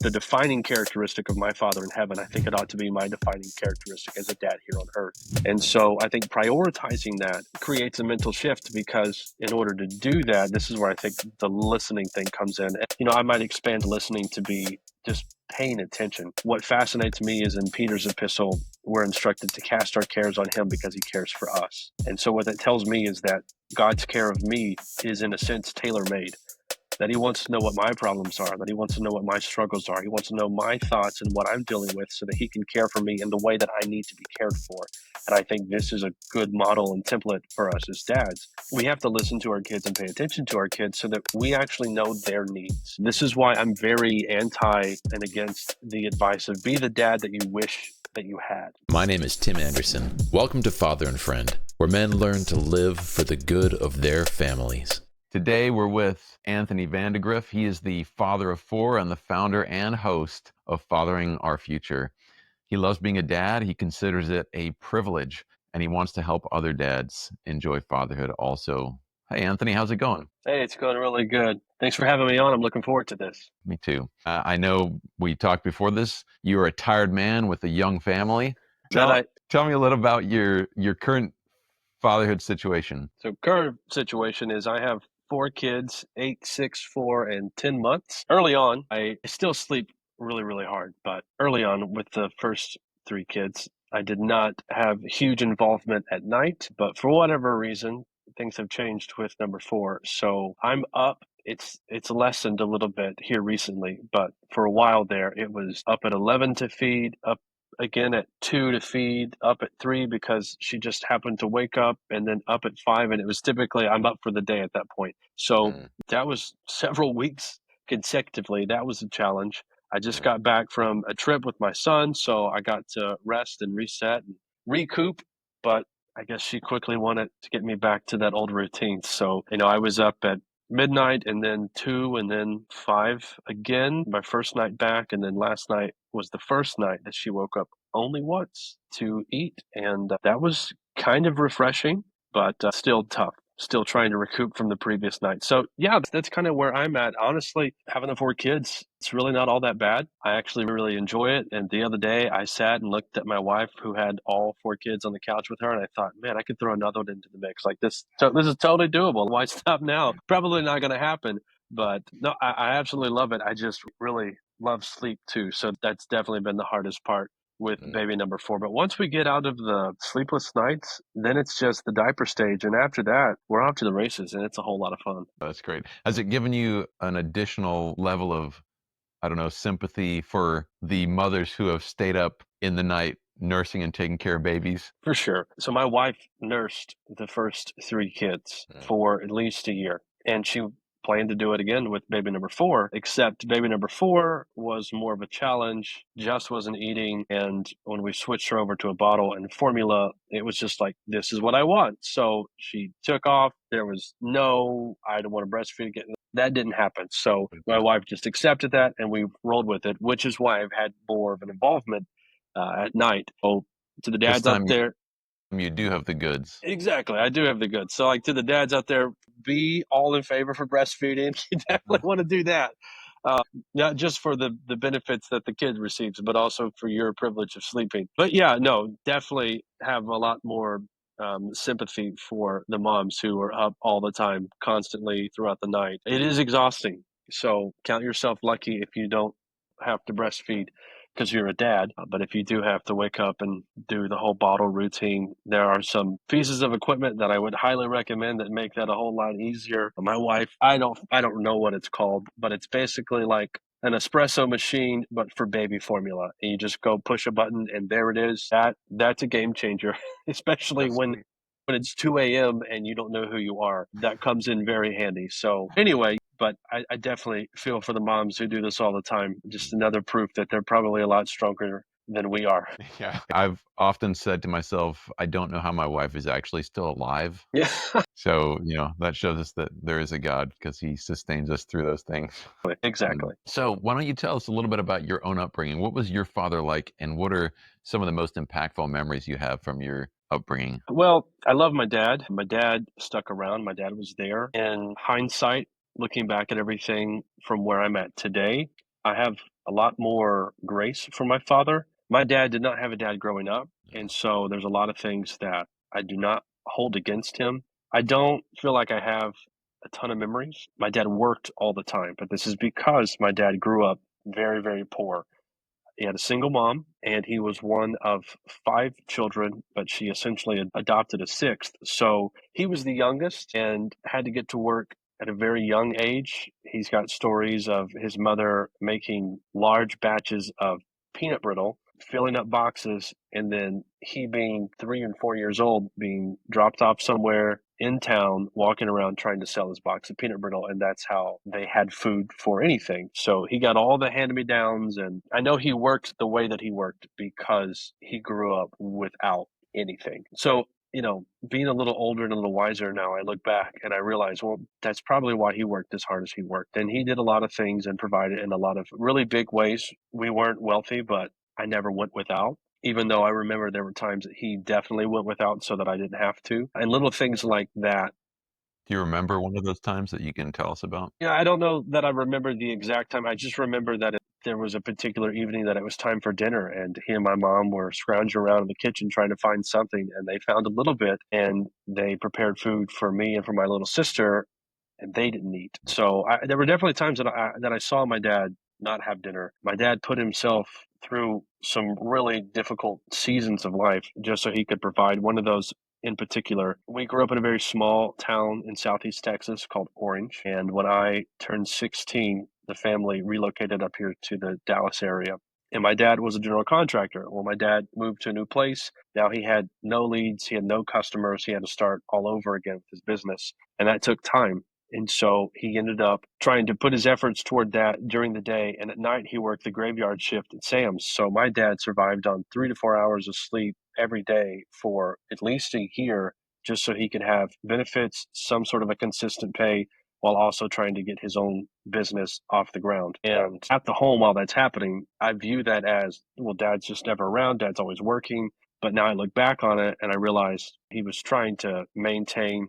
the defining characteristic of my Father in heaven. I think it ought to be my defining characteristic as a dad here on earth. And so I think prioritizing that creates a mental shift, because in order to do that, this is where I think the listening thing comes in. I might expand listening to be just paying attention. What fascinates me is in Peter's epistle, we're instructed to cast our cares on him because he cares for us. And so what that tells me is that God's care of me is in a sense tailor-made, that he wants to know what my problems are, that he wants to know what my struggles are. He wants to know my thoughts and what I'm dealing with so that he can care for me in the way that I need to be cared for. And I think this is a good model and template for us as dads. We have to listen to our kids and pay attention to our kids so that we actually know their needs. This is why I'm very anti and against the advice of be the dad that you wish that you had. My name is Tim Anderson. Welcome to Father and Friend, where men learn to live for the good of their families. Today we're with Anthony Vandagriff. He is the father of four and the founder and host of Fathering Our Future. He loves being a dad. He considers it a privilege, and he wants to help other dads enjoy fatherhood also. Hey, Anthony, how's it going? Hey, it's going really good. Thanks for having me on. I'm looking forward to this. Me too. I know we talked before this. You are a tired man with a young family. Tell me a little about your current fatherhood situation. So current situation is I have 4 kids, 8, 6, 4, and 10 months. Early on, I still sleep really, really hard. But early on with the first 3 kids, I did not have huge involvement at night. But for whatever reason, things have changed with number 4. So I'm up. It's lessened a little bit here recently. But for a while there, it was up at 11 to feed, up again at 2 to feed, up at 3 because she just happened to wake up, and then up at 5. And it was typically I'm up for the day at that point. So that was several weeks consecutively. That was a challenge. I just got back from a trip with my son, so I got to rest and reset and recoup. But I guess she quickly wanted to get me back to that old routine. So, I was up at midnight and then 2 and then 5 again, my first night back. And then last night was the first night that she woke up only once to eat. And that was kind of refreshing, but still tough. Still trying to recoup from the previous night. So yeah, that's kind of where I'm at. Honestly, having the 4 kids, it's really not all that bad. I actually really enjoy it. And the other day I sat and looked at my wife who had all 4 kids on the couch with her. And I thought, man, I could throw another one into the mix like this. So this is totally doable. Why stop now? Probably not going to happen. But no, I absolutely love it. I just really love sleep too. So that's definitely been the hardest part with baby number 4. But once we get out of the sleepless nights, then it's just the diaper stage. And after that, we're off to the races, and it's a whole lot of fun. That's great. Has it given you an additional level of, sympathy for the mothers who have stayed up in the night nursing and taking care of babies? For sure. So my wife nursed the first 3 kids for at least a year, and she planned to do it again with baby number 4, except baby number 4 was more of a challenge. Just wasn't eating. And when we switched her over to a bottle and formula, it was just like, this is what I want. So she took off. There was I don't want to breastfeed again. That didn't happen. So my wife just accepted that, and we rolled with it, which is why I've had more of an involvement at night. Oh, to the dads out there. You do have the goods. Exactly. I do have the goods. So to the dads out there, be all in favor for breastfeeding. You definitely want to do that. Not just for the benefits that the kid receives, but also for your privilege of sleeping. But yeah, no, definitely have a lot more sympathy for the moms who are up all the time, constantly throughout the night. It is exhausting. So count yourself lucky if you don't have to breastfeed because you're a dad. But if you do have to wake up and do the whole bottle routine, there are some pieces of equipment that I would highly recommend that make that a whole lot easier. My wife, I don't know what it's called, but it's basically like an espresso machine, but for baby formula. And you just go push a button and there it is. That's a game changer, especially when it's 2 a.m. and you don't know who you are. That comes in very handy. So anyway, but I definitely feel for the moms who do this all the time. Just another proof that they're probably a lot stronger than we are. Yeah. I've often said to myself, I don't know how my wife is actually still alive. Yeah. So, that shows us that there is a God because he sustains us through those things. Exactly. So why don't you tell us a little bit about your own upbringing? What was your father like, and what are some of the most impactful memories you have from your upbringing? Well, I love my dad. My dad stuck around. My dad was there. In hindsight, looking back at everything from where I'm at today, I have a lot more grace from my father. My dad did not have a dad growing up, and so there's a lot of things that I do not hold against him. I don't feel like I have a ton of memories. My dad worked all the time, but this is because my dad grew up very, very poor. He had a single mom, and he was one of 5 children, but she essentially adopted a 6th. So he was the youngest and had to get to work at a very young age. He's got stories of his mother making large batches of peanut brittle, filling up boxes, and then he being 3 and 4 years old, being dropped off somewhere in town, walking around trying to sell his box of peanut brittle, and that's how they had food for anything. So he got all the hand-me-downs, and I know he worked the way that he worked because he grew up without anything. So, being a little older and a little wiser now, I look back and I realize, well, that's probably why he worked as hard as he worked. And he did a lot of things and provided in a lot of really big ways. We weren't wealthy, but I never went without, even though I remember there were times that he definitely went without so that I didn't have to. And little things like that. Do you remember one of those times that you can tell us about? Yeah, I don't know that I remember the exact time. I just remember that there was a particular evening that it was time for dinner, and he and my mom were scrounging around in the kitchen trying to find something, and they found a little bit, and they prepared food for me and for my little sister, and they didn't eat. So there were definitely times that I saw my dad not have dinner. My dad put himself through some really difficult seasons of life just so he could provide. One of those in particular, we grew up in a very small town in southeast Texas called Orange, and when I turned 16, the family relocated up here to the Dallas area. And my dad was a general contractor. Well, my dad moved to a new place. Now he had no leads, he had no customers, he had to start all over again with his business. And that took time. And so he ended up trying to put his efforts toward that during the day. And at night, he worked the graveyard shift at Sam's. So my dad survived on 3 to 4 hours of sleep every day for at least a year, just so he could have benefits, some sort of a consistent pay, while also trying to get his own business off the ground. And at the home, while that's happening, I view that as, well, dad's just never around, dad's always working. But now I look back on it and I realize he was trying to maintain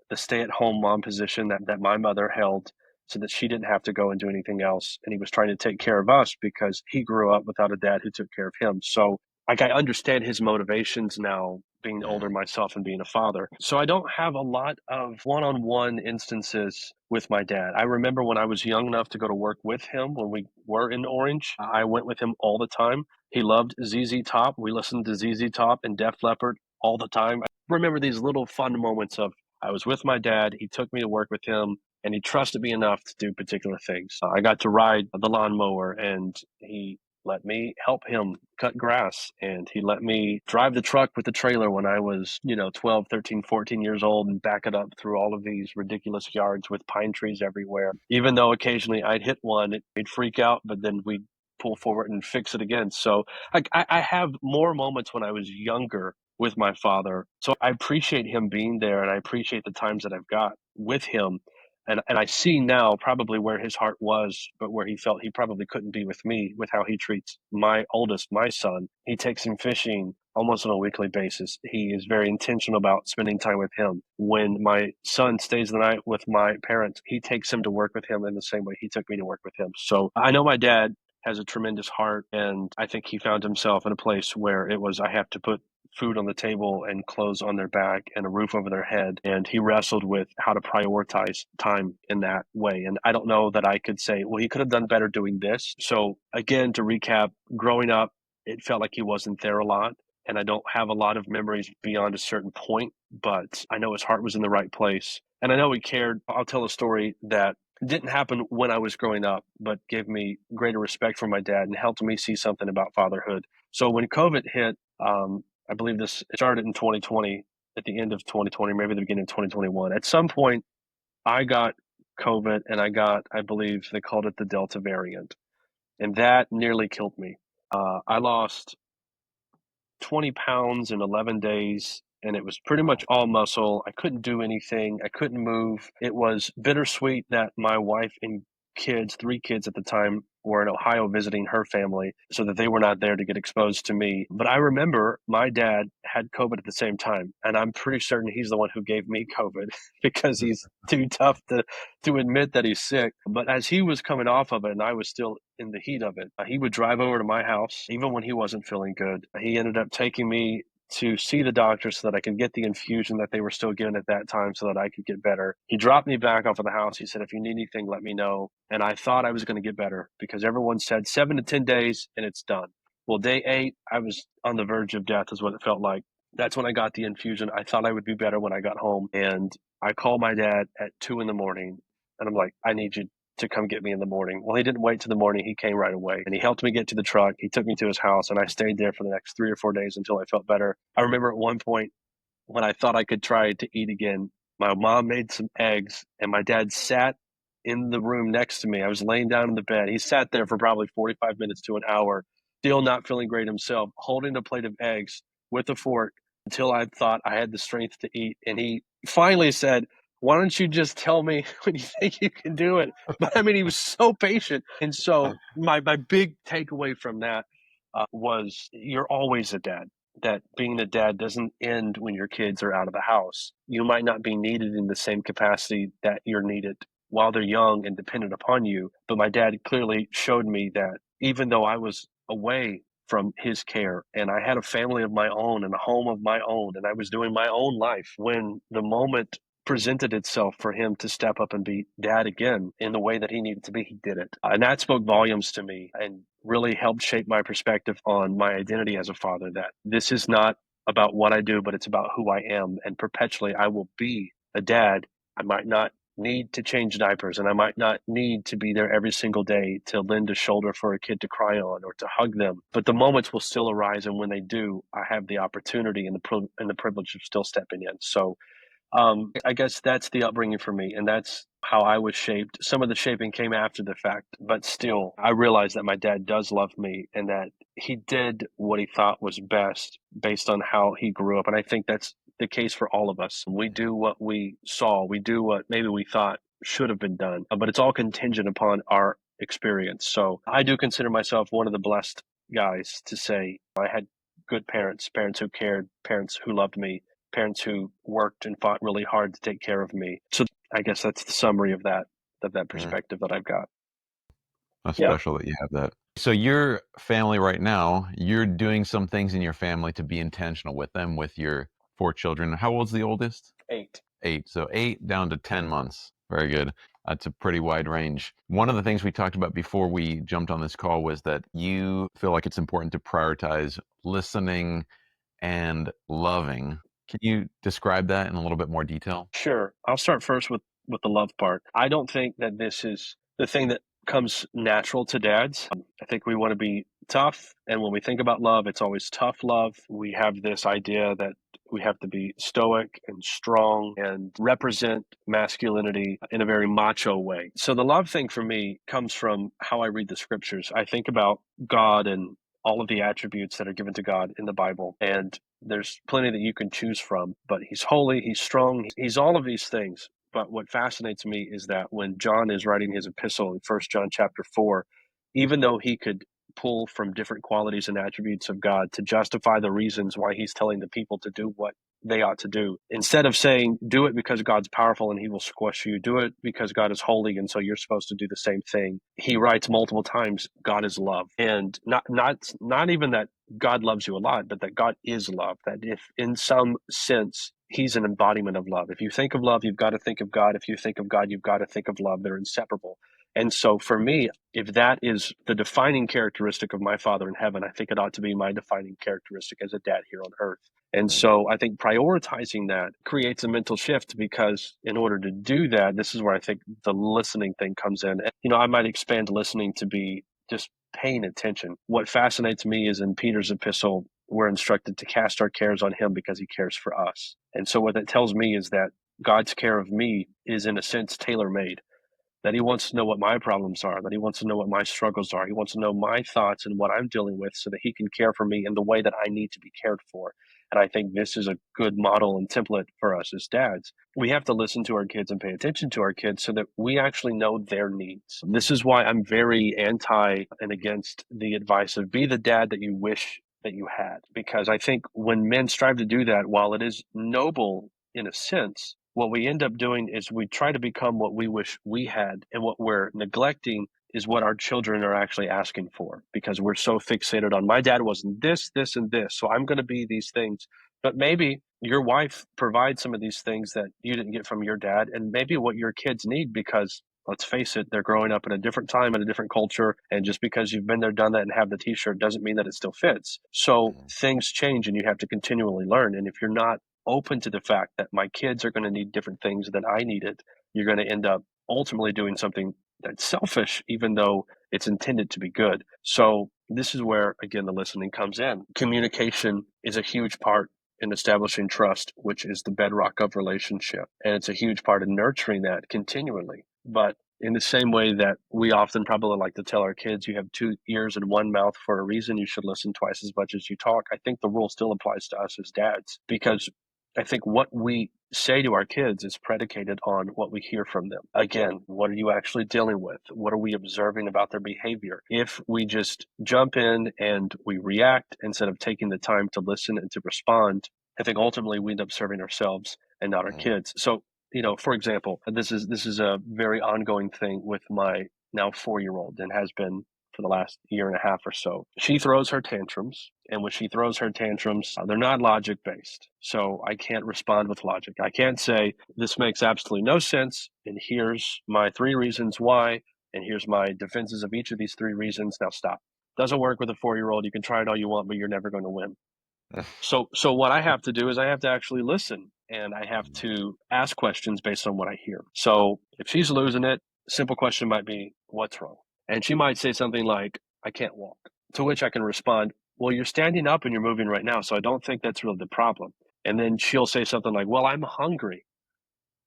the stay-at-home mom position that my mother held so that she didn't have to go and do anything else. And he was trying to take care of us because he grew up without a dad who took care of him. So like I understand his motivations now, being older myself and being a father. So I don't have a lot of one-on-one instances with my dad. I remember when I was young enough to go to work with him when we were in Orange, I went with him all the time. He loved ZZ Top. We listened to ZZ Top and Def Leppard all the time. I remember these little fun moments of I was with my dad. He took me to work with him, and he trusted me enough to do particular things. I got to ride the lawnmower, and he let me help him cut grass, and he let me drive the truck with the trailer when I was, 12, 13, 14 years old and back it up through all of these ridiculous yards with pine trees everywhere. Even though occasionally I'd hit one, it'd freak out, but then we'd pull forward and fix it again. So I have more moments when I was younger with my father. So I appreciate him being there, and I appreciate the times that I've got with him. And I see now probably where his heart was, but where he felt he probably couldn't be with me, with how he treats my oldest, my son. He takes him fishing almost on a weekly basis. He is very intentional about spending time with him. When my son stays the night with my parents, he takes him to work with him in the same way he took me to work with him. So I know my dad has a tremendous heart, and I think he found himself in a place where it was, I have to put food on the table and clothes on their back and a roof over their head. And he wrestled with how to prioritize time in that way. And I don't know that I could say, well, he could have done better doing this. So again, to recap, growing up, it felt like he wasn't there a lot. And I don't have a lot of memories beyond a certain point, but I know his heart was in the right place. And I know he cared. I'll tell a story that didn't happen when I was growing up, but gave me greater respect for my dad and helped me see something about fatherhood. So when COVID hit, I believe this started in 2020, at the end of 2020, maybe the beginning of 2021. At some point, I got COVID and I believe they called it the Delta variant. And that nearly killed me. I lost 20 pounds in 11 days, and it was pretty much all muscle. I couldn't do anything. I couldn't move. It was bittersweet that my wife kids, three kids at the time, were in Ohio visiting her family so that they were not there to get exposed to me. But I remember my dad had COVID at the same time, and I'm pretty certain he's the one who gave me COVID because he's too tough to admit that he's sick. But as he was coming off of it and I was still in the heat of it, he would drive over to my house even when he wasn't feeling good. He ended up taking me to see the doctor so that I could get the infusion that they were still giving at that time so that I could get better. He dropped me back off of the house. He said, if you need anything, let me know. And I thought I was going to get better because everyone said 7 to 10 days and it's done. Well, day 8, I was on the verge of death is what it felt like. That's when I got the infusion. I thought I would be better when I got home. And I called my dad at 2 in the morning and I'm like, I need you to come get me in the morning. Well, he didn't wait till the morning. He came right away and he helped me get to the truck. He took me to his house and I stayed there for the next 3 or 4 days until I felt better. I remember at one point when I thought I could try to eat again, my mom made some eggs and my dad sat in the room next to me. I was laying down in the bed. He sat there for probably 45 minutes to an hour, still not feeling great himself, holding a plate of eggs with a fork until I thought I had the strength to eat. And he finally said, why don't you just tell me when you think you can do it? But I mean, he was so patient. And so my big takeaway from that was you're always a dad. That being a dad doesn't end when your kids are out of the house. You might not be needed in the same capacity that you're needed while they're young and dependent upon you. But my dad clearly showed me that even though I was away from his care and I had a family of my own and a home of my own and I was doing my own life, when the moment presented itself for him to step up and be dad again in the way that he needed to be, he did it. And that spoke volumes to me and really helped shape my perspective on my identity as a father, that this is not about what I do, but it's about who I am. And perpetually, I will be a dad. I might not need to change diapers and I might not need to be there every single day to lend a shoulder for a kid to cry on or to hug them. But the moments will still arise. And when they do, I have the opportunity and the privilege of still stepping in. So I guess that's the upbringing for me, and that's how I was shaped. Some of the shaping came after the fact, but still, I realized that my dad does love me and that he did what he thought was best based on how he grew up. And I think that's the case for all of us. We do what we saw, we do what maybe we thought should have been done, but it's all contingent upon our experience. So I do consider myself one of the blessed guys to say I had good parents, parents who cared, parents who loved me, parents who worked and fought really hard to take care of me. So I guess that's the summary of that perspective that I've got. That's Yeah, special that you have that. So your family right now, you're doing some things in your family to be intentional with them, with your 4 children. How old's the oldest? 8. 8. So 8 down to 10 months. Very good. That's a pretty wide range. One of the things we talked about before we jumped on this call was that you feel like it's important to prioritize listening and loving. Can you describe that in a little bit more detail? Sure. I'll start first with the love part. I don't think that this is the thing that comes natural to dads. I think we want to be tough, and when we think about love, it's always tough love. We have this idea that we have to be stoic and strong and represent masculinity in a very macho way. So the love thing for me comes from how I read the scriptures. I think about God and all of the attributes that are given to God in the Bible, and there's plenty that you can choose from, but he's holy, he's strong, he's all of these things. But what fascinates me is that when John is writing his epistle in 1 John chapter 4, even though he could pull from different qualities and attributes of God to justify the reasons why he's telling the people to do what they ought to do, instead of saying, do it because God's powerful and he will squash you, do it because God is holy and so you're supposed to do the same thing, he writes multiple times, God is love. And not even that God loves you a lot, but that God is love. That if in some sense he's an embodiment of love. If you think of love, you've got to think of God. If you think of God, you've got to think of love. They're inseparable. And so for me, if that is the defining characteristic of my Father in heaven, I think it ought to be my defining characteristic as a dad here on earth. And so I think prioritizing that creates a mental shift, because in order to do that, this is where I think the listening thing comes in. I might expand listening to be just paying attention. What fascinates me is in Peter's epistle, we're instructed to cast our cares on him because he cares for us. And so what that tells me is that God's care of me is in a sense tailor-made. that he wants to know what my problems are, that he wants to know what my struggles are. He wants to know my thoughts and what I'm dealing with so that he can care for me in the way that I need to be cared for. And I think this is a good model and template for us as dads. We have to listen to our kids and pay attention to our kids so that we actually know their needs. This is why I'm very anti and against the advice of be the dad that you wish that you had. Because I think when men strive to do that, while it is noble in a sense, what we end up doing is we try to become what we wish we had. And what we're neglecting is what our children are actually asking for, because we're so fixated on my dad wasn't this, this, and this, so I'm going to be these things. But maybe your wife provides some of these things that you didn't get from your dad, and maybe what your kids need, because let's face it, they're growing up in a different time, in a different culture. And just because you've been there, done that, and have the t-shirt doesn't mean that it still fits. So things change and you have to continually learn. And if you're not open to the fact that my kids are going to need different things than I needed, you're going to end up ultimately doing something that's selfish, even though it's intended to be good. So this is where, again, the listening comes in. Communication is a huge part in establishing trust, which is the bedrock of relationship. And it's a huge part in nurturing that continually. But in the same way that we often probably like to tell our kids, you have 2 ears and 1 mouth for a reason, you should listen twice as much as you talk. I think the rule still applies to us as dads, because I think what we say to our kids is predicated on what we hear from them. Again, what are you actually dealing with? What are we observing about their behavior? If we just jump in and we react instead of taking the time to listen and to respond, I think ultimately we end up serving ourselves and not our kids. So, for example, this is a very ongoing thing with my now 4-year-old, and has been for the last year and a half or so. She throws her tantrums, and when she throws her tantrums, they're not logic based. So I can't respond with logic. I can't say, this makes absolutely no sense, and here's my 3 reasons why, and here's my defenses of each of these 3 reasons. Now stop. Doesn't work with a 4-year-old. You can try it all you want, but you're never going to win. So what I have to do is I have to actually listen, and I have to ask questions based on what I hear. So if she's losing it, simple question might be, what's wrong? And she might say something like, I can't walk. To which I can respond, well, you're standing up and you're moving right now, so I don't think that's really the problem. And then she'll say something like, well, I'm hungry.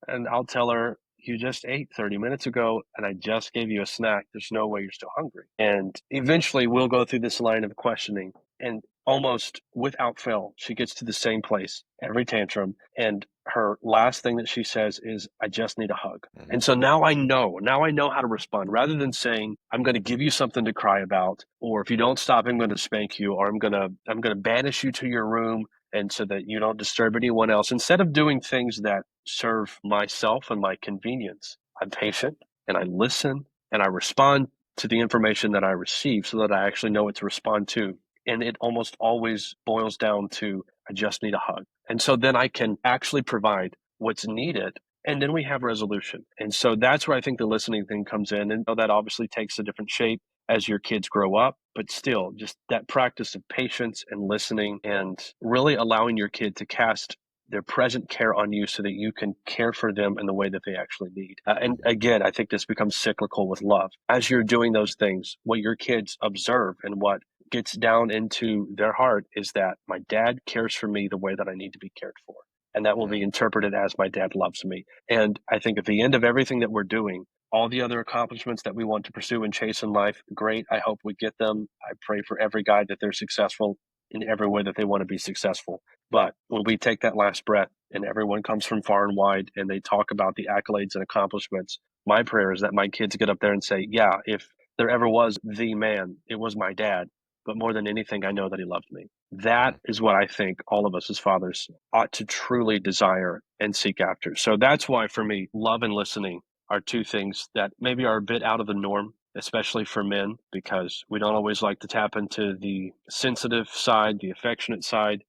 And I'll tell her, you just ate 30 minutes ago and I just gave you a snack. There's no way you're still hungry. And eventually we'll go through this line of questioning, and almost without fail, she gets to the same place every tantrum. And her last thing that she says is, I just need a hug. And so now I know how to respond, rather than saying, I'm going to give you something to cry about, or if you don't stop, I'm going to spank you, or I'm going to banish you to your room, and so that you don't disturb anyone else. Instead of doing things that serve myself and my convenience, I'm patient and I listen and I respond to the information that I receive so that I actually know what to respond to. And it almost always boils down to, I just need a hug. And so then I can actually provide what's needed, and then we have resolution. And so that's where I think the listening thing comes in. And that obviously takes a different shape as your kids grow up, but still just that practice of patience and listening, and really allowing your kid to cast their present care on you so that you can care for them in the way that they actually need. And again, I think this becomes cyclical with love. As you're doing those things, what your kids observe and what gets down into their heart is that my dad cares for me the way that I need to be cared for. And that will be interpreted as my dad loves me. And I think at the end of everything that we're doing, all the other accomplishments that we want to pursue and chase in life, great. I hope we get them. I pray for every guy that they're successful in every way that they want to be successful. But when we take that last breath and everyone comes from far and wide and they talk about the accolades and accomplishments, my prayer is that my kids get up there and say, yeah, if there ever was the man, it was my dad. But more than anything, I know that he loved me. That is what I think all of us as fathers ought to truly desire and seek after. So that's why, for me, love and listening are 2 things that maybe are a bit out of the norm, especially for men, because we don't always like to tap into the sensitive side, the affectionate side.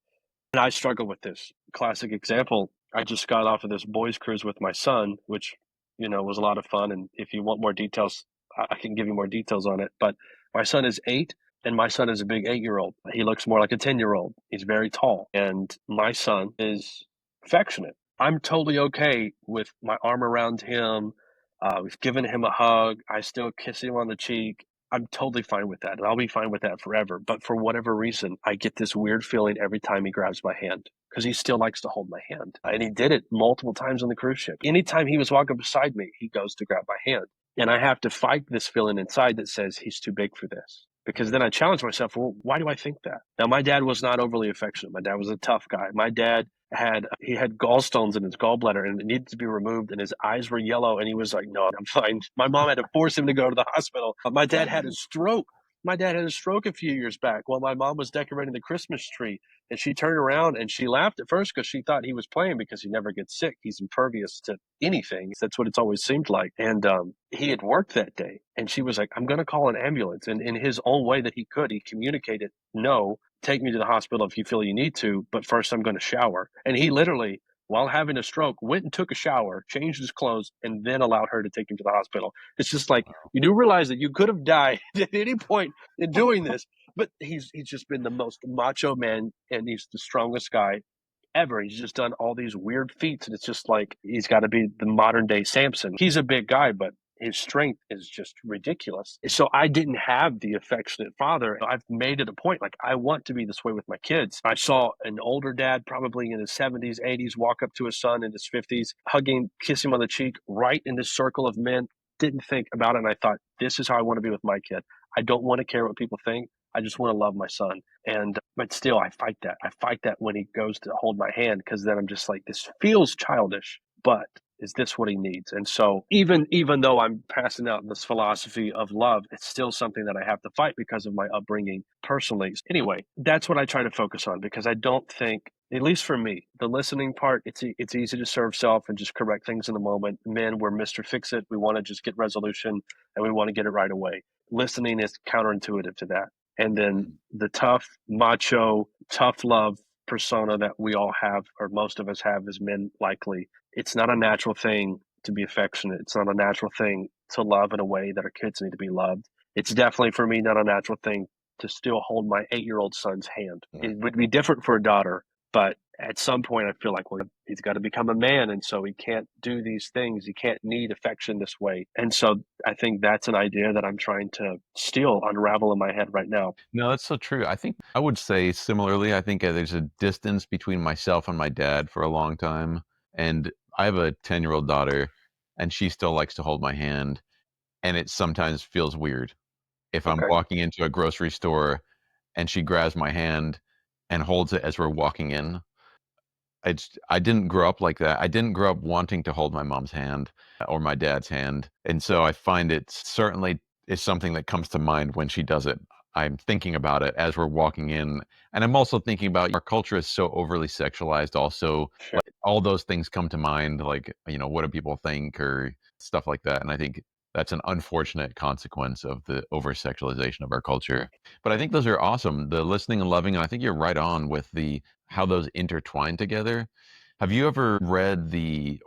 And I struggle with this. Classic example, I just got off of this boys cruise with my son, which, was a lot of fun. And if you want more details, I can give you more details on it. But my son is 8, and my son is a big 8-year-old. He looks more like a 10-year-old. He's very tall. And my son is affectionate. I'm totally okay with my arm around him. We've given him a hug. I still kiss him on the cheek. I'm totally fine with that, and I'll be fine with that forever. But for whatever reason, I get this weird feeling every time he grabs my hand, because he still likes to hold my hand. And he did it multiple times on the cruise ship. Anytime he was walking beside me, he goes to grab my hand. And I have to fight this feeling inside that says he's too big for this. Because then I challenge myself, well, why do I think that? Now, my dad was not overly affectionate. My dad was a tough guy. My dad had gallstones in his gallbladder and it needed to be removed, and his eyes were yellow, and he was like, no, I'm fine. My mom had to force him to go to the hospital. My dad had a stroke. My dad had a stroke a few years back while my mom was decorating the Christmas tree. And she turned around and she laughed at first because she thought he was playing, because he never gets sick. He's impervious to anything. That's what it's always seemed like. And he had worked that day. And she was like, I'm going to call an ambulance. And in his own way that he could, he communicated, no, take me to the hospital if you feel you need to. But first, I'm going to shower. And he literally, while having a stroke, went and took a shower, changed his clothes, and then allowed her to take him to the hospital. It's just like, you do realize that you could have died at any point in doing this. But he's just been the most macho man, and he's the strongest guy ever. He's just done all these weird feats, and it's just like he's got to be the modern day Samson. He's a big guy, but his strength is just ridiculous. So I didn't have the affectionate father. I've made it a point, like, I want to be this way with my kids. I saw an older dad, probably in his 70s, 80s, walk up to his son in his 50s, hugging, kiss him on the cheek, right in this circle of men. Didn't think about it, and I thought, this is how I want to be with my kid. I don't want to care what people think. I just want to love my son. And but still, I fight that. I fight that when he goes to hold my hand, because then I'm just like, this feels childish, but is this what he needs? And so even though I'm passing out this philosophy of love, it's still something that I have to fight because of my upbringing personally. Anyway, that's what I try to focus on, because I don't think, at least for me, the listening part, it's easy to serve self and just correct things in the moment. Men, we're Mr. Fix It. We want to just get resolution and we want to get it right away. Listening is counterintuitive to that. And then the tough, macho, tough love persona that we all have, or most of us have as men, likely, it's not a natural thing to be affectionate. It's not a natural thing to love in a way that our kids need to be loved. It's definitely, for me, not a natural thing to still hold my 8-year-old son's hand. It would be different for a daughter, but at some point I feel like, well, he's got to become a man, and so he can't do these things. He can't need affection this way. And so I think that's an idea that I'm trying to still unravel in my head right now. No, that's so true. I think I would say similarly, I think there's a distance between myself and my dad for a long time. And I have a 10-year-old daughter, and she still likes to hold my hand. And it sometimes feels weird if I'm Okay. walking into a grocery store and she grabs my hand and holds it as we're walking in. I didn't grow up like that. I didn't grow up wanting to hold my mom's hand or my dad's hand, and so I find it certainly is something that comes to mind when she does it. I'm thinking about it as we're walking in, and I'm also thinking about our culture is so overly sexualized also, Sure. like, all those things come to mind, like, what do people think or stuff like that, and I think that's an unfortunate consequence of the over-sexualization of our culture. But I think those are awesome, the listening and loving, and I think you're right on with the how those intertwine together. Have you ever read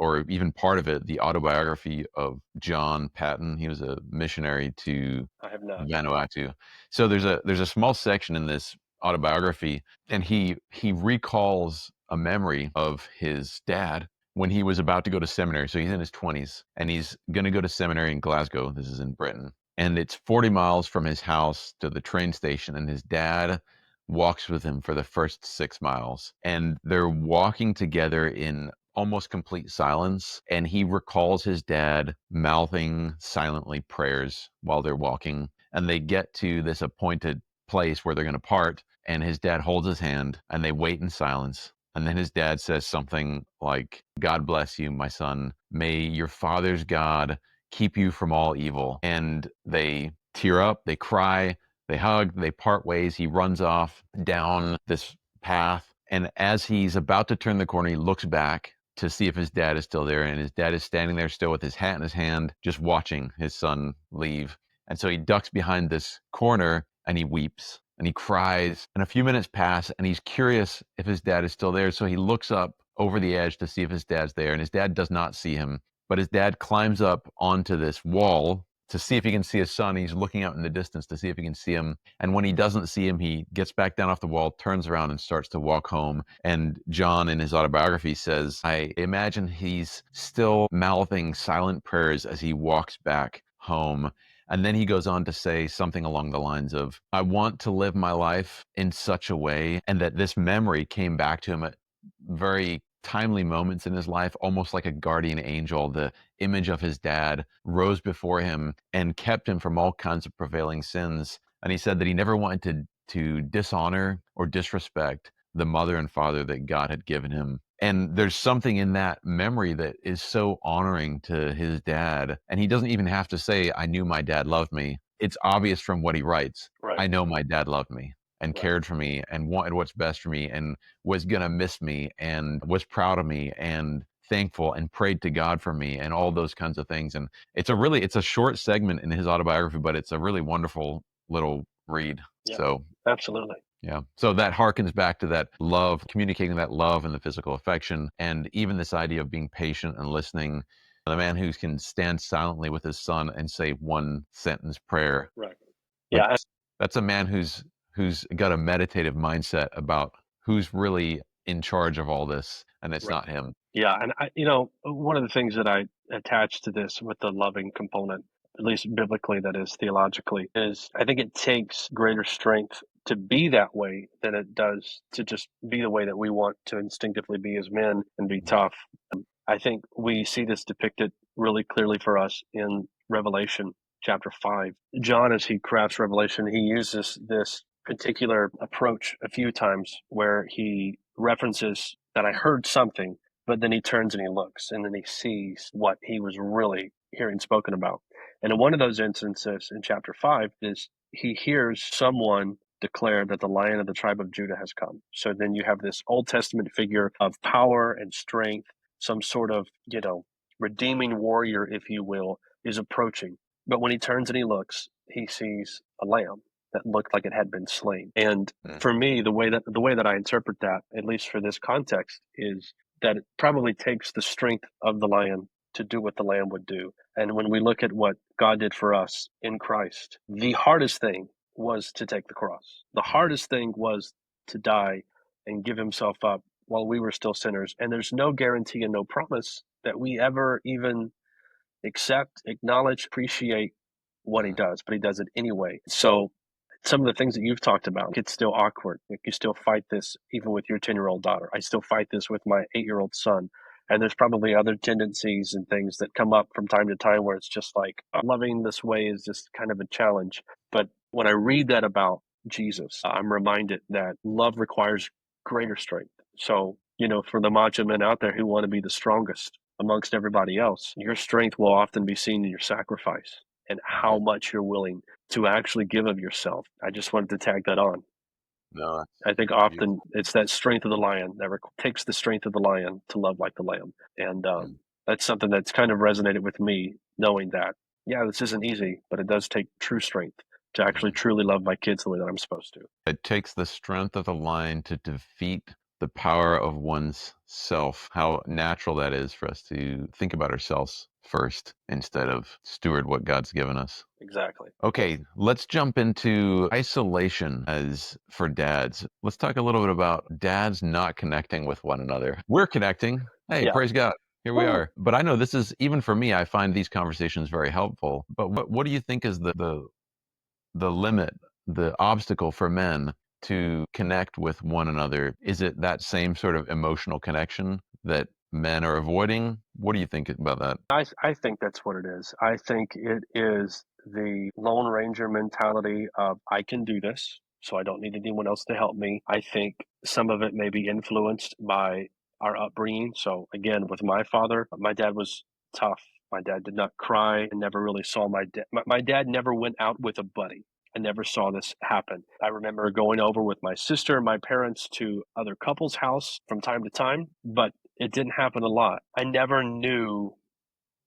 or even part of it, the autobiography of John Patton? He was a missionary to I have not. Vanuatu. So there's a small section in this autobiography, and he recalls a memory of his dad when he was about to go to seminary. So he's in his 20s, and he's going to go to seminary in Glasgow. This is in Britain. And it's 40 miles from his house to the train station, and his dad walks with him for the first 6 miles. And they're walking together in almost complete silence. And he recalls his dad mouthing silently prayers while they're walking. And they get to this appointed place where they're going to part. And his dad holds his hand and they wait in silence. And then his dad says something like, "God bless you, my son. May your father's God keep you from all evil." And they tear up, they cry, they hug, they part ways. He runs off down this path. And as he's about to turn the corner, he looks back to see if his dad is still there. And his dad is standing there still with his hat in his hand, just watching his son leave. And so he ducks behind this corner and he weeps and he cries. And a few minutes pass and he's curious if his dad is still there. So he looks up over the edge to see if his dad's there. And his dad does not see him. But his dad climbs up onto this wall to see if he can see his son. He's looking out in the distance to see if he can see him. And when he doesn't see him, he gets back down off the wall, turns around and starts to walk home. And John, in his autobiography, says, I imagine he's still mouthing silent prayers as he walks back home. And then he goes on to say something along the lines of, I want to live my life in such a way, and that this memory came back to him at very timely moments in his life, almost like a guardian angel. The image of his dad rose before him and kept him from all kinds of prevailing sins. And he said that he never wanted to dishonor or disrespect the mother and father that God had given him. And there's something in that memory that is so honoring to his dad. And he doesn't even have to say, I knew my dad loved me. It's obvious from what he writes. Right. I know my dad loved me and Right. cared for me and wanted what's best for me and was going to miss me and was proud of me and thankful and prayed to God for me and all those kinds of things. And it's a short segment in his autobiography, but it's a really wonderful little read. Yeah. So Absolutely. yeah. So that harkens back to that love, communicating that love and the physical affection, and even this idea of being patient and listening. The man who can stand silently with his son and say one sentence prayer. Right. Like Yeah. that's a man who's got a meditative mindset about who's really in charge of all this, and it's Right. not him. Yeah, and one of the things that I attach to this with the loving component, at least biblically, that is theologically, is I think it takes greater strength to be that way than it does to just be the way that we want to instinctively be as men and be tough. I think we see this depicted really clearly for us in Revelation chapter 5. John, as he crafts Revelation, he uses this particular approach a few times where he references that I heard something, but then he turns and he looks and then he sees what he was really hearing spoken about. And in one of those instances in chapter 5 is he hears someone declare that the Lion of the tribe of Judah has come. So then you have this Old Testament figure of power and strength, some sort of, redeeming warrior, if you will, is approaching. But when he turns and he looks, he sees a lamb that looked like it had been slain. And Mm, for me, the way that I interpret that, at least for this context, is that it probably takes the strength of the lion to do what the lamb would do. And when we look at what God did for us in Christ, the hardest thing was to take the cross. The hardest thing was to die and give himself up while we were still sinners. And there's no guarantee and no promise that we ever even accept, acknowledge, appreciate what he mm, does, but he does it anyway. So some of the things that you've talked about, it's still awkward. Like you still fight this even with your 10-year-old daughter. I still fight this with my 8-year-old son. And there's probably other tendencies and things that come up from time to time where it's just like loving this way is just kind of a challenge. But when I read that about Jesus, I'm reminded that love requires greater strength. So, for the macho men out there who want to be the strongest amongst everybody else, your strength will often be seen in your sacrifice and how mhm. much you're willing to actually give of yourself. I just wanted to tag that on. No, I think that's often beautiful. it's that strength of the lion that takes the strength of the lion to love like the lamb. And Mm, that's something that's kind of resonated with me, knowing that, yeah, this isn't easy, but it does take true strength to actually mhm. truly love my kids the way that I'm supposed to. It takes the strength of the lion to defeat the power of one's self. How natural that is for us to think about ourselves first instead of steward what God's given us. Exactly. Okay, let's jump into isolation as for dads. Let's talk a little bit about dads not connecting with one another. We're connecting. Hey, Yeah. praise God. Here we Woo. are. But I know this is, even for me, I find these conversations very helpful. But what do you think is the limit, the obstacle for men to connect with one another? Is it that same sort of emotional connection that men are avoiding? What do you think about that? I think that's what it is. I think it is the Lone Ranger mentality of I can do this, so I don't need anyone else to help me. I think some of it may be influenced by our upbringing. So again, with my father, my dad was tough. My dad did not cry and never really saw my dad. My dad never went out with a buddy. I never saw this happen. I remember going over with my sister and my parents to other couples' house from time to time, but it didn't happen a lot. I never knew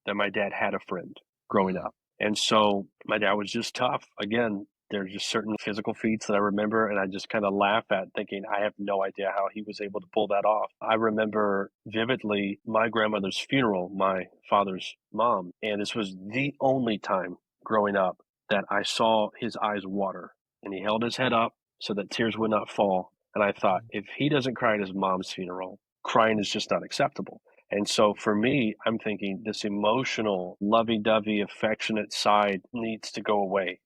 that my dad had a friend growing Mm, up. And so my dad was just tough. Again, there's just certain physical feats that I remember and I just kind of laugh at thinking I have no idea how he was able to pull that off. I remember vividly my grandmother's funeral, my father's mom, and this was the only time growing up that I saw his eyes water and he held his head up so that tears would not fall. And I thought, if he doesn't cry at his mom's funeral, crying is just not acceptable. And so for me, I'm thinking this emotional, lovey dovey, affectionate side needs to go away.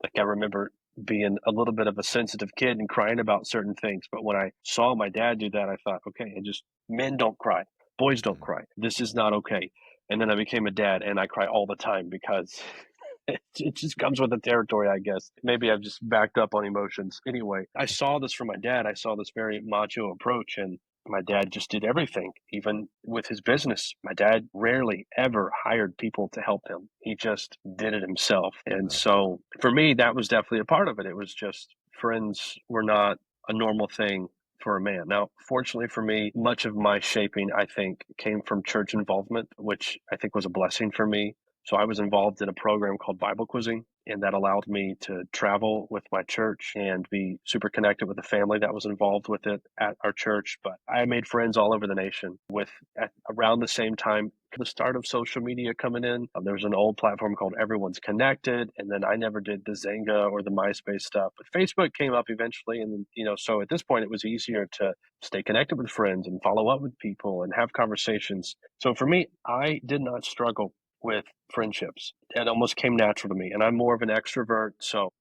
Like I remember being a little bit of a sensitive kid and crying about certain things. But when I saw my dad do that, I thought, okay, it just Men don't cry. Boys don't cry. This is not okay. And then I became a dad, and I cry all the time because it just comes with the territory, I guess. Maybe I've just backed up on emotions. Anyway, I saw this from my dad. I saw this very macho approach, and my dad just did everything, even with his business. My dad rarely ever hired people to help him. He just did it himself. And so for me, that was definitely a part of it. It was just friends were not a normal thing for a man. Now, fortunately for me, much of my shaping, I think, came from church involvement, which I think was a blessing for me. So I was involved in a program called Bible quizzing, and that allowed me to travel with my church and be super connected with the family that was involved with it at our church. But I made friends all over the nation with at around the same time the start of social media coming in. There was an old platform called Everyone's Connected, and then I never did the Zynga or the MySpace stuff. But Facebook came up eventually, and so at this point it was easier to stay connected with friends and follow up with people and have conversations. So for me, I did not struggle with friendships. It almost came natural to me, and I'm more of an extrovert, so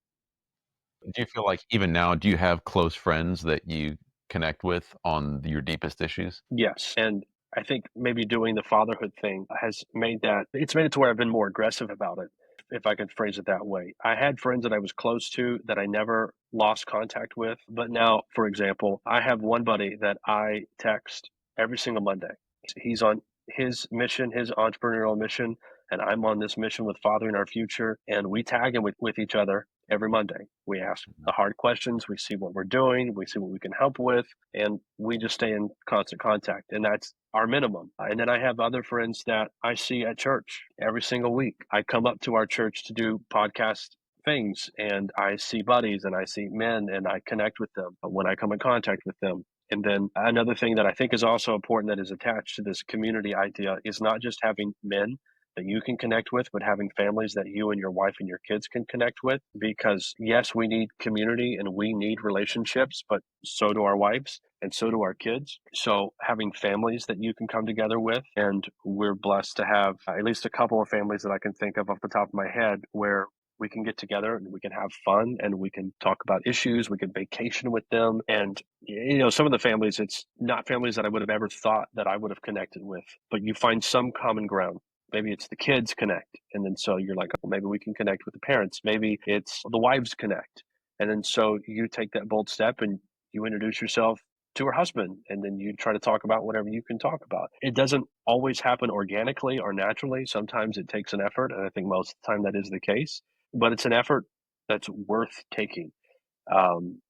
Do you feel like even now, do you have close friends that you connect with on your deepest issues? yes. And I think maybe doing the fatherhood thing has made that it's made it to where I've been more aggressive about it, if I could phrase it that way. I had friends that I was close to that I never lost contact with. But now, for example, I have one buddy that I text every single Monday. He's on his mission, his entrepreneurial mission, and I'm on this mission with Fathering Our Future. And we tag in with each other every Monday. We ask the hard questions, we see what we're doing, we see what we can help with, and we just stay in constant contact. And that's our minimum. And then I have other friends that I see at church every single week. I come up to our church to do podcast things, and I see buddies and I see men, and I connect with them when I come in contact with them. And then another thing that I think is also important that is attached to this community idea is not just having men that you can connect with, but having families that you and your wife and your kids can connect with. Because yes, we need community and we need relationships, but so do our wives and so do our kids. So having families that you can come together with, and we're blessed to have at least a couple of families that I can think of off the top of my head where we can get together and we can have fun and we can talk about issues. We can vacation with them. And, some of the families, it's not families that I would have ever thought that I would have connected with, but you find some common ground. Maybe it's the kids connect. And then so you're like, well, maybe we can connect with the parents. Maybe it's the wives connect. And then so you take that bold step and you introduce yourself to her husband, and then you try to talk about whatever you can talk about. It doesn't always happen organically or naturally. Sometimes it takes an effort, and I think most of the time that is the case. But it's an effort that's worth taking, um,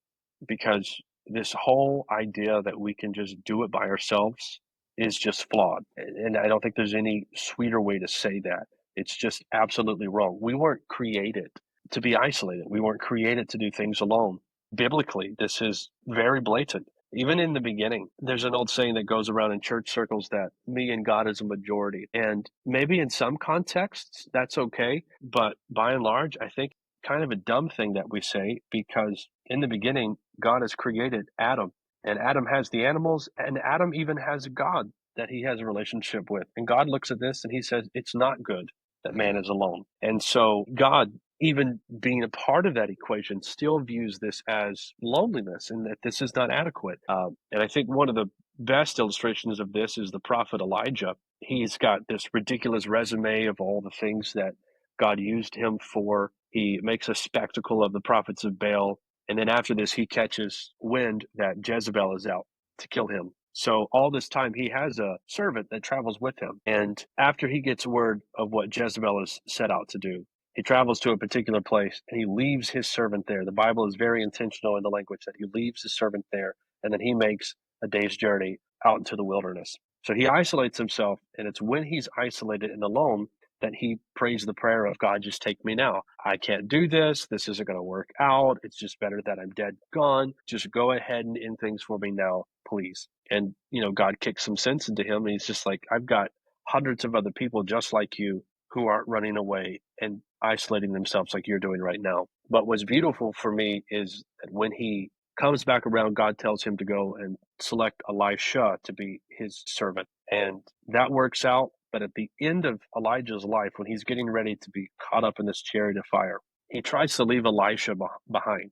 because this whole idea that we can just do it by ourselves is just flawed. And I don't think there's any sweeter way to say that. It's just absolutely wrong. We weren't created to be isolated. We weren't created to do things alone. Biblically, this is very blatant. Even in the beginning, there's an old saying that goes around in church circles that me and God is a majority. And maybe in some contexts, that's okay. But by and large, I think kind of a dumb thing that we say, because in the beginning, God has created Adam, and Adam has the animals, and Adam even has God that he has a relationship with. And God looks at this and he says, it's not good that man is alone. And so God, even being a part of that equation, still views this as loneliness and that this is not adequate. And I think one of the best illustrations of this is the prophet Elijah. He's got this ridiculous resume of all the things that God used him for. He makes a spectacle of the prophets of Baal. And then after this, he catches wind that Jezebel is out to kill him. So all this time, he has a servant that travels with him. And after he gets word of what Jezebel is set out to do, he travels to a particular place and he leaves his servant there. The Bible is very intentional in the language that he leaves his servant there, and then he makes a day's journey out into the wilderness. So he isolates himself, and it's when he's isolated and alone that he prays the prayer of, God, just take me now. I can't do this. This isn't going to work out. It's just better that I'm dead, gone. Just go ahead and end things for me now, please. And, God kicks some sense into him. And he's just like, I've got hundreds of other people just like you who aren't running away and isolating themselves like you're doing right now. But what's beautiful for me is that when he comes back around, God tells him to go and select Elisha to be his servant. And that works out. But at the end of Elijah's life, when he's getting ready to be caught up in this chariot of fire, he tries to leave Elisha behind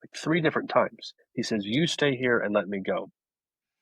like 3 different times. He says, you stay here and let me go.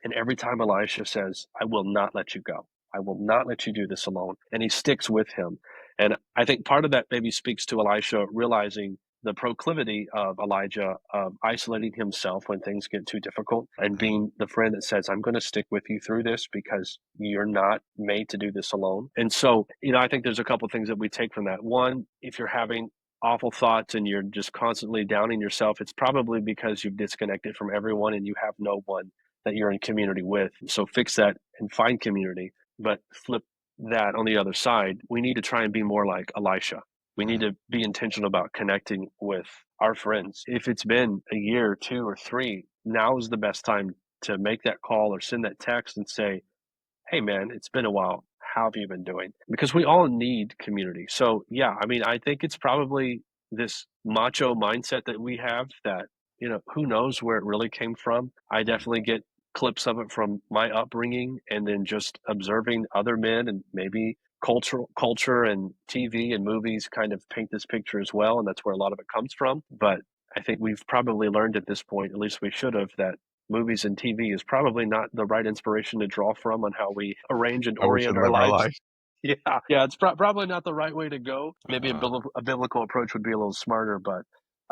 And every time Elisha says, I will not let you go. I will not let you do this alone. And he sticks with him. And I think part of that maybe speaks to Elisha realizing the proclivity of Elijah of isolating himself when things get too difficult and being the friend that says, I'm going to stick with you through this because you're not made to do this alone. And so, I think there's a couple of things that we take from that. One, if you're having awful thoughts and you're just constantly downing yourself, it's probably because you've disconnected from everyone and you have no one that you're in community with. So fix that and find community. But flip that on the other side, we need to try and be more like Elisha. We need to be intentional about connecting with our friends. If it's been a year, 2 or 3, now is the best time to make that call or send that text and say, hey man, it's been a while. How have you been doing? Because we all need community. So yeah, I mean, I think it's probably this macho mindset that we have that, who knows where it really came from. I definitely get clips of it from my upbringing and then just observing other men, and maybe culture and TV and movies kind of paint this picture as well. And that's where a lot of it comes from. But I think we've probably learned at this point, at least we should have, that movies and TV is probably not the right inspiration to draw from on how we arrange and How we should orient our live our lives. life. Yeah, yeah, it's probably not the right way to go. Maybe Uh, a biblical approach would be a little smarter, but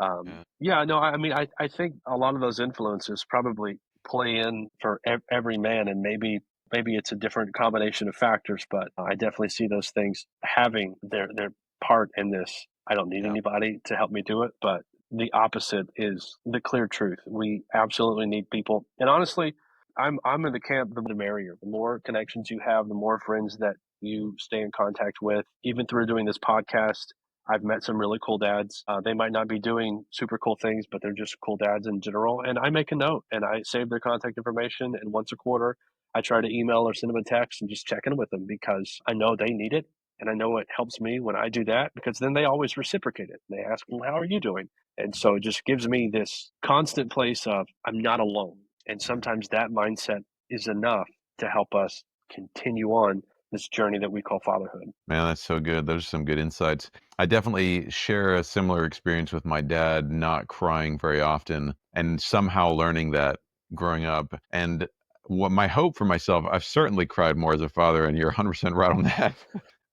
yeah. yeah, no, I mean, I think a lot of those influences probably play in for every man, and maybe it's a different combination of factors, but I definitely see those things having their part in this. I don't need Yeah. anybody to help me do it, but the opposite is the clear truth. We absolutely need people, and honestly, I'm in the camp the merrier. The more connections you have, the more friends that you stay in contact with. Even through doing this podcast, I've met some really cool dads. They might not be doing super cool things, but they're just cool dads in general. And I make a note and I save their contact information. And once a quarter, I try to email or send them a text and just check in with them because I know they need it. And I know it helps me when I do that because then they always reciprocate it. They ask, well, how are you doing? And so it just gives me this constant place of I'm not alone. And sometimes that mindset is enough to help us continue on this journey that we call fatherhood. Man, that's so good. Those are some good insights. I definitely share a similar experience with my dad not crying very often and somehow learning that growing up. And what my hope for myself, I've certainly cried more as a father, and you're 100% right on that.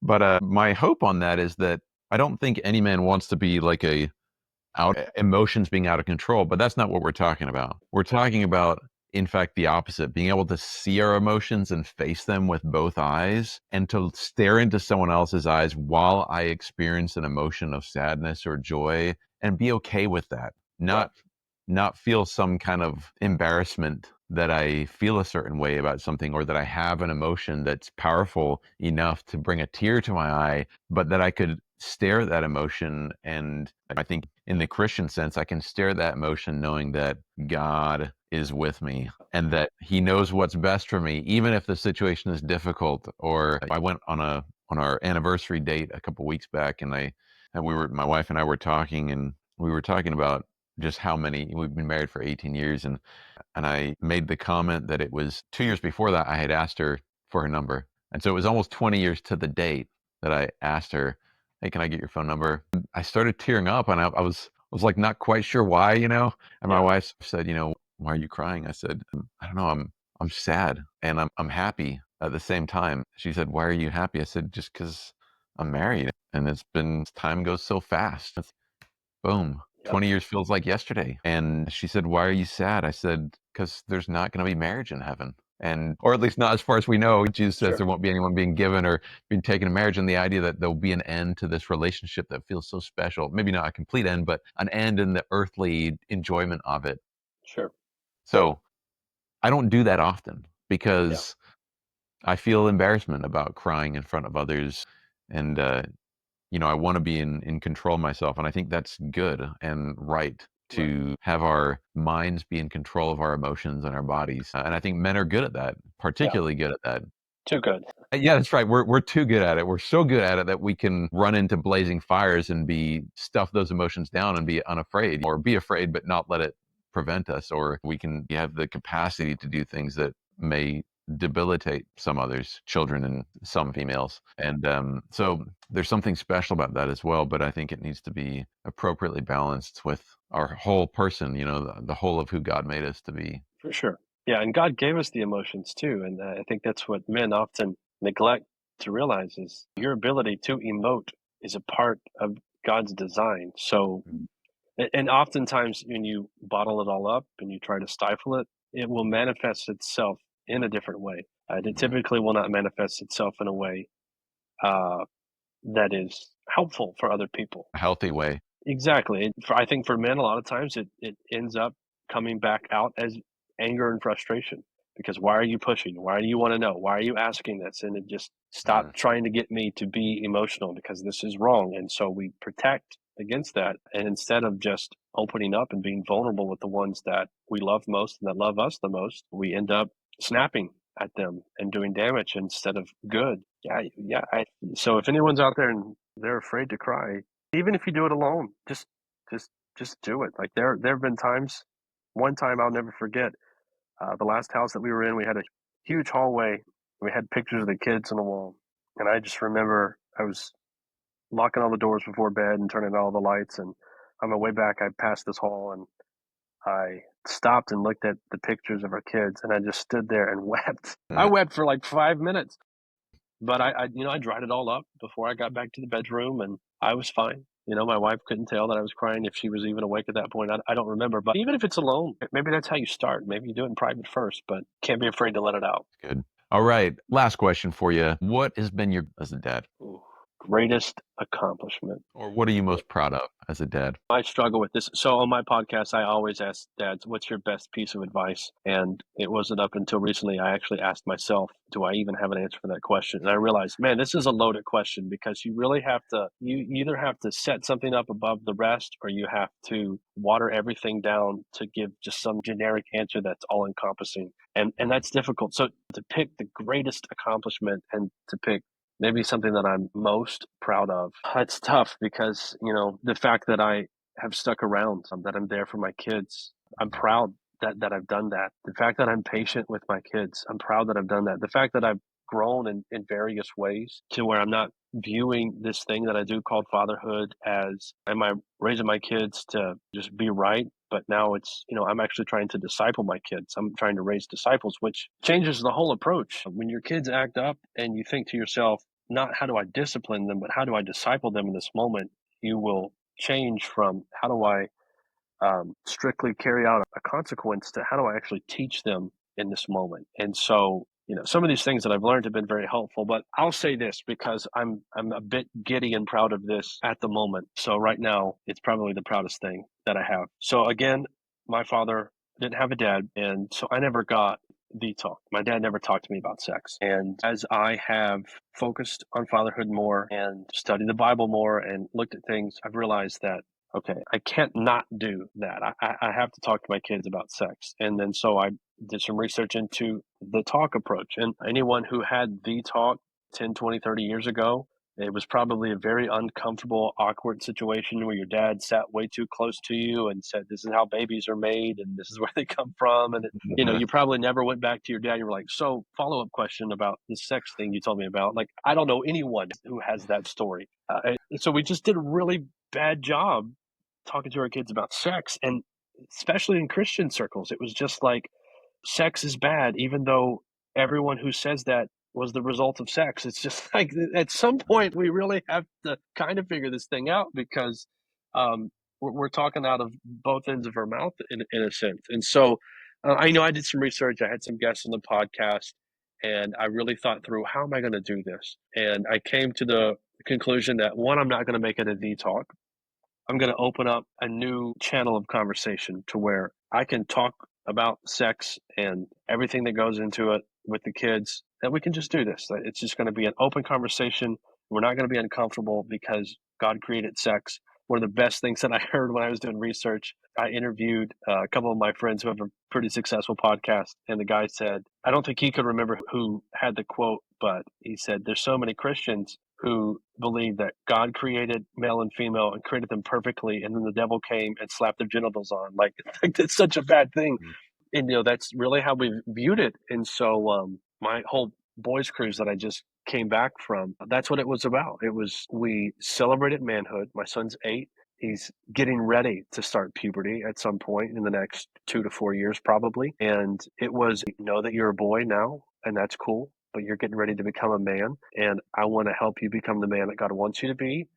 But my hope on that is that I don't think any man wants to be like a out emotions being out of control, but that's not what we're talking about. We're talking about, in fact, the opposite, being able to see our emotions and face them with both eyes and to stare into someone else's eyes while I experience an emotion of sadness or joy and be okay with that. Yeah. Not feel some kind of embarrassment that I feel a certain way about something, or that I have an emotion that's powerful enough to bring a tear to my eye, but that I could stare at that emotion. And I think in the Christian sense, I can stare at that emotion knowing that God is with me and that he knows what's best for me, even if the situation is difficult. Or I went on our anniversary date a couple weeks back, and my wife and I were talking, and we were talking about just how many we've been married for 18 years. And I made the comment that it was 2 years before that I had asked her for her number. And so it was almost 20 years to the date that I asked her, "Hey, can I get your phone number?" I started tearing up, and I was like not quite sure why, you know. And my Yeah. wife said, "Why are you crying?" I said, "I don't know. I'm sad and I'm happy at the same time." She said, "Why are you happy?" I said, "Just because I'm married, and time goes so fast." Boom. Yep. 20 years feels like yesterday. And she said, "Why are you sad?" I said, "'Cause there's not gonna be marriage in heaven." And or at least not as far as we know. Jesus says Sure. there won't be anyone being given or being taken to marriage, and the idea that there'll be an end to this relationship that feels so special. Maybe not a complete end, but an end in the earthly enjoyment of it. Sure. So, I don't do that often Yeah. because I feel embarrassment about crying in front of others, and, I want to be in control of myself. And I think that's good and right Right. to have our minds be in control of our emotions and our bodies. And I think men are good at that, Yeah. particularly good at that. Too good. Yeah, that's right. We're too good at it. We're so good at it that we can run into blazing fires and be stuff those emotions down and be unafraid, or be afraid but not let it prevent us. Or we can have the capacity to do things that may debilitate some others, children and some females. And so there's something special about that as well. But I think it needs to be appropriately balanced with our whole person, the whole of who God made us to be. For sure. Yeah, and God gave us the emotions too, and I think that's what men often neglect to realize is your ability to emote is a part of God's design. So, Mm. and oftentimes when you bottle it all up and you try to stifle it, it will manifest itself in a different way. It Mhm. typically will not manifest itself in a way uh, that is helpful for other people. A healthy way. Exactly. I think for men, a lot of times it ends up coming back out as anger and frustration because why are you pushing? Why do you want to know? Why are you asking this? And it just stop Mm. trying to get me to be emotional because this is wrong. And so we protect against that. And instead of just opening up and being vulnerable with the ones that we love most and that love us the most, we end up snapping at them and doing damage instead of good. Yeah, yeah. So if anyone's out there and they're afraid to cry, even if you do it alone, just just do it. Like there have been times. One time I'll never forget. The last house that we were in, we had a huge hallway. We had pictures of the kids on the wall, and I just remember I was locking all the doors before bed and turning all the lights. And on my way back, I passed this hall and I stopped and looked at the pictures of our kids, and I just stood there and wept. I Mm. wept for like 5 minutes. But I dried it all up before I got back to the bedroom, and I was fine. My wife couldn't tell that I was crying if she was even awake at that point. I don't remember. But even if it's alone, maybe that's how you start. Maybe you do it in private first, but can't be afraid to let it out. Good. All right. Last question for you. What has been your as a dad, Ooh, greatest accomplishment. or what are you most proud of as a dad? I struggle with this. So on my podcast, I always ask dads, what's your best piece of advice? And it wasn't up until recently I actually asked myself, do I even have an answer for that question? And I realized, man, this is a loaded question because you really you either have to set something up above the rest or you have to water everything down to give just some generic answer that's all encompassing. And Mhm. that's difficult. So to pick the greatest accomplishment and to pick maybe something that I'm most proud of. It's tough because, the fact that I have stuck around, that I'm there for my kids. I'm proud that I've done that. The fact that I'm patient with my kids, I'm proud that I've done that. The fact that I've grown in various ways to where I'm not viewing this thing that I do called fatherhood as am I raising my kids to just be right? But now it's, I'm actually trying to disciple my kids. I'm trying to raise disciples, which changes the whole approach. When your kids act up and you think to yourself, not how do I discipline them, but how do I disciple them in this moment? You will change from how do I strictly carry out a consequence to how do I actually teach them in this moment. And so, some of these things that I've learned have been very helpful. But I'll say this because I'm a bit giddy and proud of this at the moment. So right now, it's probably the proudest thing that I have. So again, my father didn't have a dad, and so I never got the talk. My dad never talked to me about sex. And as I have focused on fatherhood more and studied the Bible more and looked at things, I've realized that okay, I can't not do that. I have to talk to my kids about sex. And then so I did some research into the talk approach. And anyone who had the talk 10, 20, 30 years ago, it was probably a very uncomfortable, awkward situation where your dad sat way too close to you and said, this is how babies are made and this is where they come from. And, you probably never went back to your dad. You were like, so follow up question about the sex thing you told me about. Like, I don't know anyone who has that story. So we just did a really bad job talking to our kids about sex, and especially in Christian circles, it was just like sex is bad, even though everyone who says that was the result of sex. It's just like at some point we really have to kind of figure this thing out because we're talking out of both ends of our mouth in a sense. And so I know I did some research. I had some guests on the podcast, and I really thought through how am I going to do this, and I came to the conclusion that one, I'm not going to make it a V talk. I'm going to open up a new channel of conversation to where I can talk about sex and everything that goes into it with the kids. That we can just do this. That it's just going to be an open conversation. We're not going to be uncomfortable because God created sex. One of the best things that I heard when I was doing research, I interviewed a couple of my friends who have a pretty successful podcast. And the guy said, I don't think he could remember who had the quote, but he said, there's so many Christians who believe that God created male and female and created them perfectly, and then the devil came and slapped their genitals on. Like that's such a bad thing, and that's really how we viewed it. And so, my whole boys' cruise that I just came back from, that's what it was about. It was we celebrated manhood. My son's 8. He's getting ready to start puberty at some point in the next 2 to 4 years, probably. And it was, know that you're a boy now, and that's cool, but you're getting ready to become a man. And I want to help you become the man that God wants you to be.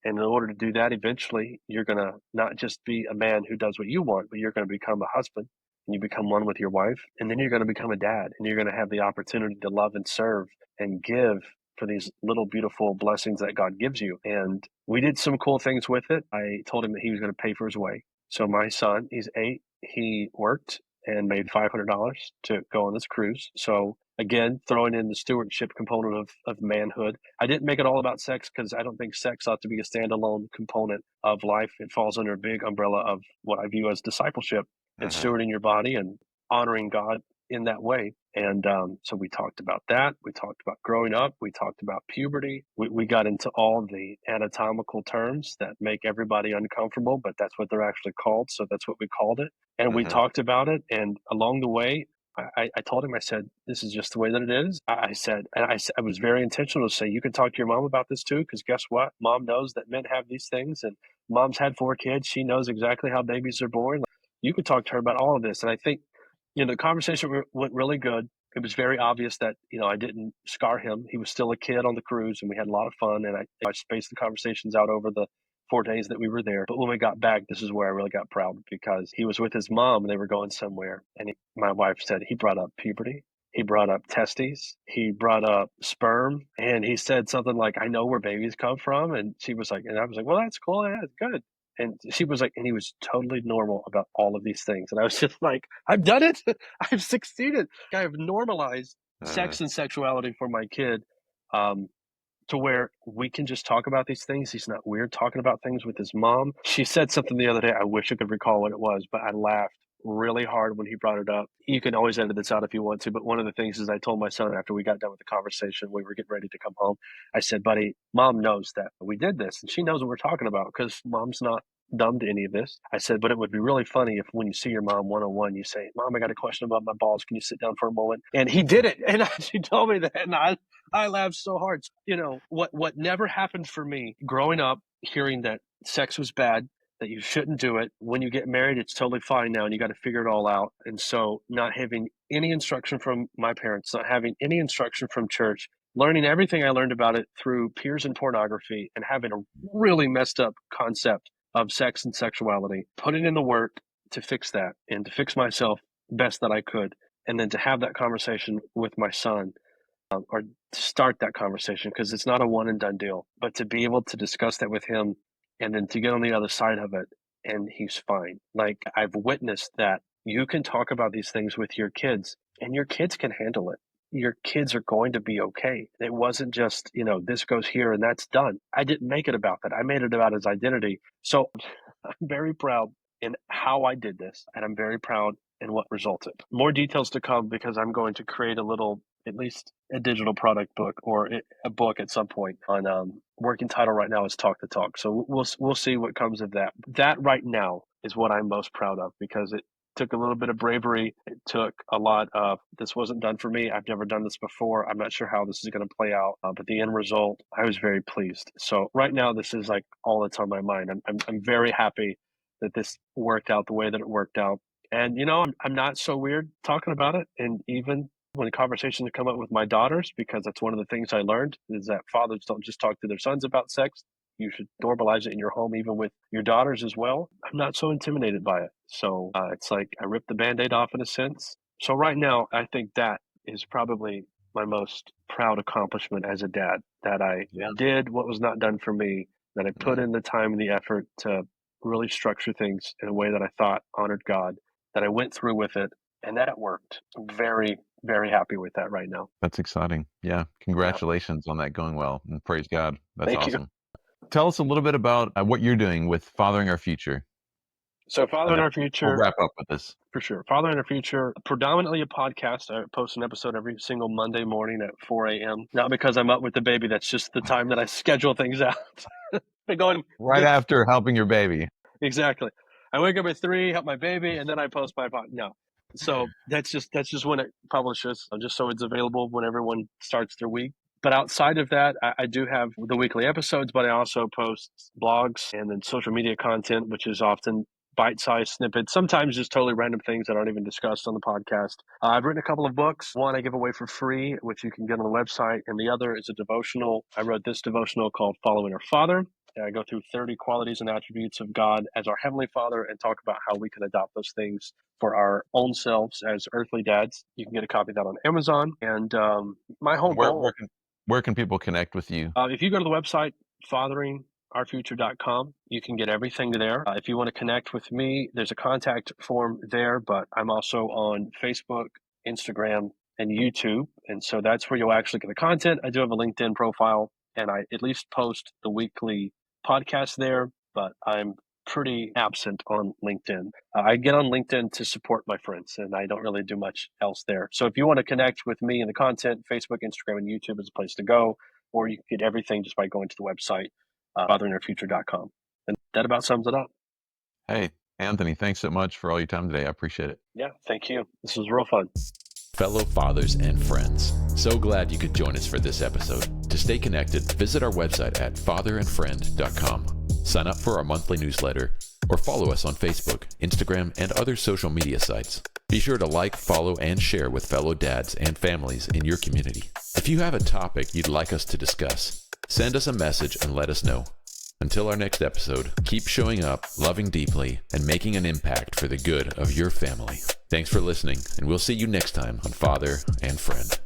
And in order to do that, eventually, you're going to not just be a man who does what you want, but you're going to become a husband and you become one with your wife. And then you're going to become a dad and you're going to have the opportunity to love and serve and give for these little beautiful blessings that God gives you. And we did some cool things with it. I told him that he was going to pay for his way. So my son, he's 8, he worked and made $500 to go on this cruise. So again, throwing in the stewardship component of manhood. I didn't make it all about sex because I don't think sex ought to be a standalone component of life. It falls under a big umbrella of what I view as discipleship and stewarding your body and honoring God in that way. And so we talked about that. We talked about growing up. We talked about puberty. We got into all the anatomical terms that make everybody uncomfortable, but that's what they're actually called. So that's what we called it. And we talked about it. And along the way, I told him, I said, this is just the way that it is. I said, and I was very intentional to say, you can talk to your mom about this too, because guess what? Mom knows that men have these things, and mom's had 4 kids. She knows exactly how babies are born. You could talk to her about all of this. And I think, the conversation went really good. It was very obvious that, I didn't scar him. He was still a kid on the cruise and we had a lot of fun. And I spaced the conversations out over the 4 days that we were there. But when we got back, this is where I really got proud because he was with his mom and they were going somewhere. And my wife said he brought up puberty. He brought up testes. He brought up sperm. And he said something like, I know where babies come from. And she was like, and I was like, well, that's cool. Yeah, it's good. And she was like, and he was totally normal about all of these things. And I was just like, I've done it. I've succeeded. I have normalized sex and sexuality for my kid to where we can just talk about these things. He's not weird talking about things with his mom. She said something the other day. I wish I could recall what it was, but I laughed really hard when he brought it up. You can always edit this out if you want to, but one of the things is I told my son after we got done with the conversation, we were getting ready to come home. I said, buddy, mom knows that we did this and she knows what we're talking about because mom's not dumb to any of this. I said, but it would be really funny if when you see your mom one-on-one, you say, Mom, I got a question about my balls. Can you sit down for a moment? And he did it. And she told me that. And I laughed so hard. What never happened for me growing up, hearing that sex was bad, that you shouldn't do it. When you get married, it's totally fine now and you got to figure it all out. And so not having any instruction from my parents, not having any instruction from church, learning everything I learned about it through peers and pornography and having a really messed up concept of sex and sexuality, putting in the work to fix that and to fix myself best that I could. And then to have that conversation with my son or to start that conversation, because it's not a one and done deal, but to be able to discuss that with him and then to get on the other side of it and he's fine. Like I've witnessed that you can talk about these things with your kids and your kids can handle it. Your kids are going to be okay. It wasn't just, this goes here and that's done. I didn't make it about that. I made it about his identity. So I'm very proud in how I did this, and I'm very proud in what resulted. More details to come because I'm going to create a little, at least a digital product book or a book at some point on working title right now is Talk the Talk. So we'll see what comes of that. That right now is what I'm most proud of because it took a little bit of bravery. It took a lot of, this wasn't done for me. I've never done this before. I'm not sure how this is going to play out, but the end result, I was very pleased. So right now, this is like all that's on my mind. I'm very happy that this worked out the way that it worked out. And, I'm not so weird talking about it. And even when conversations come up with my daughters, because that's one of the things I learned is that fathers don't just talk to their sons about sex. You should normalize it in your home, even with your daughters as well. I'm not so intimidated by it. So it's like I ripped the Band-Aid off in a sense. So right now, I think that is probably my most proud accomplishment as a dad, that I did what was not done for me, that I put in the time and the effort to really structure things in a way that I thought honored God, that I went through with it, and that it worked. I'm very, very happy with that right now. That's exciting. Yeah. Congratulations on that going well. And praise God. That's Thank awesome. you. Tell us a little bit about what you're doing with Fathering Our Future. So Father in Our We'll Future, wrap up with this. for sure. Father in Our Future, predominantly a podcast. I post an episode every single Monday morning at 4 a.m. Not because I'm up with the baby. That's just the time that I schedule things out. I'm going Right after helping your baby. exactly. I wake up at 3, help my baby, and then I post my pod. No. So that's just when it publishes, just so it's available when everyone starts their week. But outside of that, I do have the weekly episodes, but I also post blogs and then social media content, which is often bite-sized snippets, sometimes just totally random things that aren't even discussed on the podcast. I've written a couple of books. One I give away for free, which you can get on the website, and the other is a devotional. I wrote this devotional called Following Our Father. I go through 30 qualities and attributes of God as our Heavenly Father and talk about how we can adopt those things for our own selves as earthly dads. You can get a copy of that on Amazon. And my whole Where goal, where can people connect with you? if you go to the website, fatheringourfuture.com, you can get everything there. If you want to connect with me, there's a contact form there, but I'm also on Facebook, Instagram, and YouTube. And so that's where you'll actually get the content. I do have a LinkedIn profile, and I at least post the weekly podcast there, but I'm pretty absent on LinkedIn. I get on LinkedIn to support my friends, and I don't really do much else there. So if you want to connect with me and the content, Facebook, Instagram, and YouTube is a place to go, or you can get everything just by going to the website, fatheringourfuture.com. And that about sums it up. Hey, Anthony, thanks so much for all your time today. I appreciate it. Yeah, thank you. This was real fun. Fellow fathers and friends, so glad you could join us for this episode. To stay connected, visit our website at fatherandfriend.com. Sign up for our monthly newsletter, or follow us on Facebook, Instagram, and other social media sites. Be sure to like, follow, and share with fellow dads and families in your community. If you have a topic you'd like us to discuss, send us a message and let us know. Until our next episode, keep showing up, loving deeply, and making an impact for the good of your family. Thanks for listening, and we'll see you next time on Father and Friend.